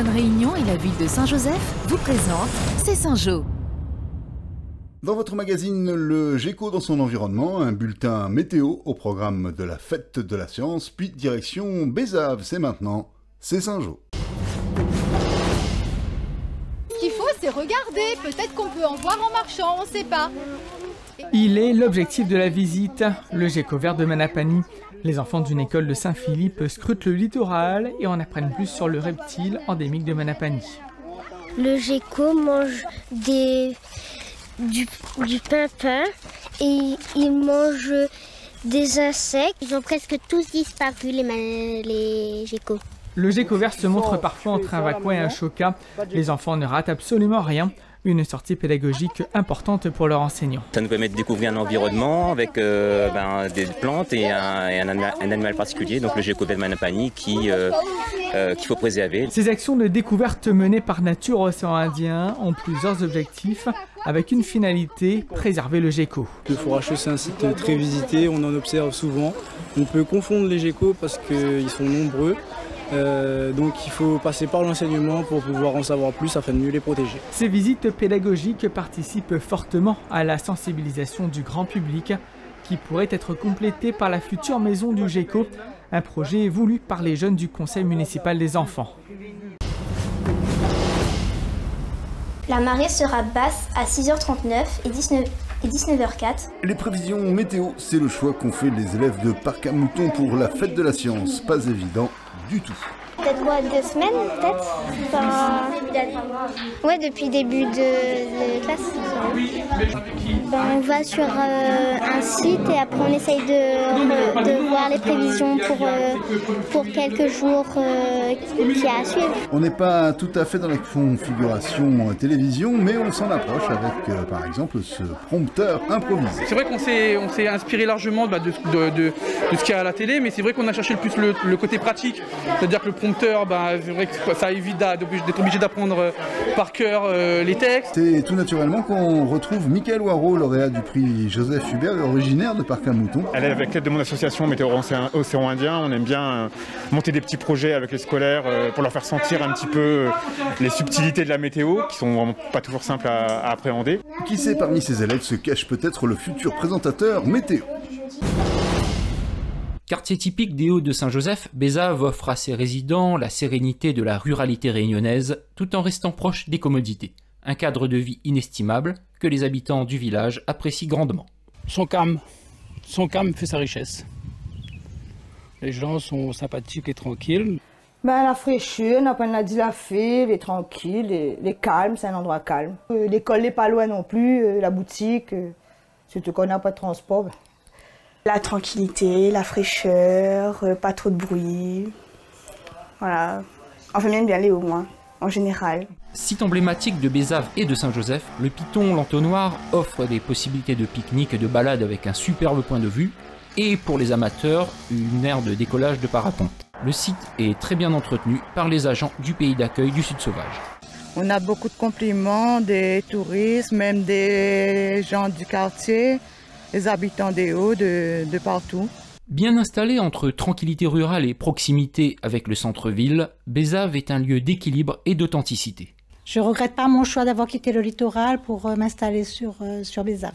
Métropole Réunion et la ville de Saint-Joseph vous présentent C'est Saint-Jo. Dans votre magazine Le Géco dans son environnement, un bulletin météo au programme de la fête de la science, puis direction Bézave. C'est maintenant, c'est Saint-Jo. Ce qu'il faut, c'est regarder. Peut-être qu'on peut en voir en marchant, on ne sait pas. Il est l'objectif de la visite, le Géco vert de Manapani. Les enfants d'une école de Saint-Philippe scrutent le littoral et en apprennent plus sur le reptile endémique de Manapani. Le Géco mange du pimpin et ils mangent des insectes. Ils ont presque tous disparu, les geckos. Le Géco vert se montre parfois entre un Vacois et un Choca. Les enfants ne ratent absolument rien. Une sortie pédagogique importante pour leurs enseignants. Ça nous permet de découvrir un environnement avec des plantes et un animal particulier, donc le Géco vert de Manapani qu'il faut préserver. Ces actions de découverte menées par Nature Océan Indien ont plusieurs objectifs avec une finalité, préserver le Géco. Le Foracheux, c'est un site très visité, on en observe souvent. On peut confondre les geckos parce qu'ils sont nombreux. Donc il faut passer par l'enseignement pour pouvoir en savoir plus afin de mieux les protéger. Ces visites pédagogiques participent fortement à la sensibilisation du grand public qui pourrait être complétée par la future maison du Géco, un projet voulu par les jeunes du conseil municipal des enfants. La marée sera basse à 6h39 et 19h04. Les prévisions météo, c'est le choix qu'ont fait les élèves de Parc à Moutons pour la fête de la science. Pas évident du tout. Peut-être quoi, 2 semaines, peut-être Ouais, depuis le début de classe. On va sur un site et après on essaye de voir les prévisions pour quelques jours qui a à suivre. On n'est pas tout à fait dans la configuration télévision, mais on s'en approche avec, par exemple, ce prompteur improvisé. C'est vrai qu'on s'est inspiré largement de ce qu'il y a à la télé, mais c'est vrai qu'on a cherché le plus le côté pratique. C'est-à-dire que le prompteur, c'est vrai que ça évite d'être obligé d'apprendre par cœur les textes. C'est tout naturellement qu'on retrouve Michael Waro, lauréat du prix Joseph Hubert, originaire de Parc à Moutons. Avec l'aide de mon association Météo Océan Indien, on aime bien monter des petits projets avec les scolaires pour leur faire sentir un petit peu les subtilités de la météo, qui sont vraiment pas toujours simples à appréhender. Qui sait, parmi ces élèves se cache peut-être le futur présentateur météo. Quartier typique des Hauts-de-Saint-Joseph, Bézave offre à ses résidents la sérénité de la ruralité réunionnaise tout en restant proche des commodités. Un cadre de vie inestimable que les habitants du village apprécient grandement. Son calme fait sa richesse. Les gens sont sympathiques et tranquilles. La fraîcheur, on n'a pas dit la fée, les tranquilles, les calmes, c'est un endroit calme. L'école n'est pas loin non plus, la boutique, surtout qu'on n'a pas de transport. La tranquillité, la fraîcheur, pas trop de bruit. Voilà. On fait bien aller au moins, en général. Site emblématique de Bézave et de Saint-Joseph, le Piton l'Entonnoir offre des possibilités de pique-nique et de balade avec un superbe point de vue et pour les amateurs, une aire de décollage de parapente. Le site est très bien entretenu par les agents du pays d'accueil du Sud Sauvage. On a beaucoup de compliments des touristes, même des gens du quartier, les habitants des Hauts de partout. Bien installé entre tranquillité rurale et proximité avec le centre-ville, Bézave est un lieu d'équilibre et d'authenticité. Je ne regrette pas mon choix d'avoir quitté le littoral pour m'installer sur Bézave.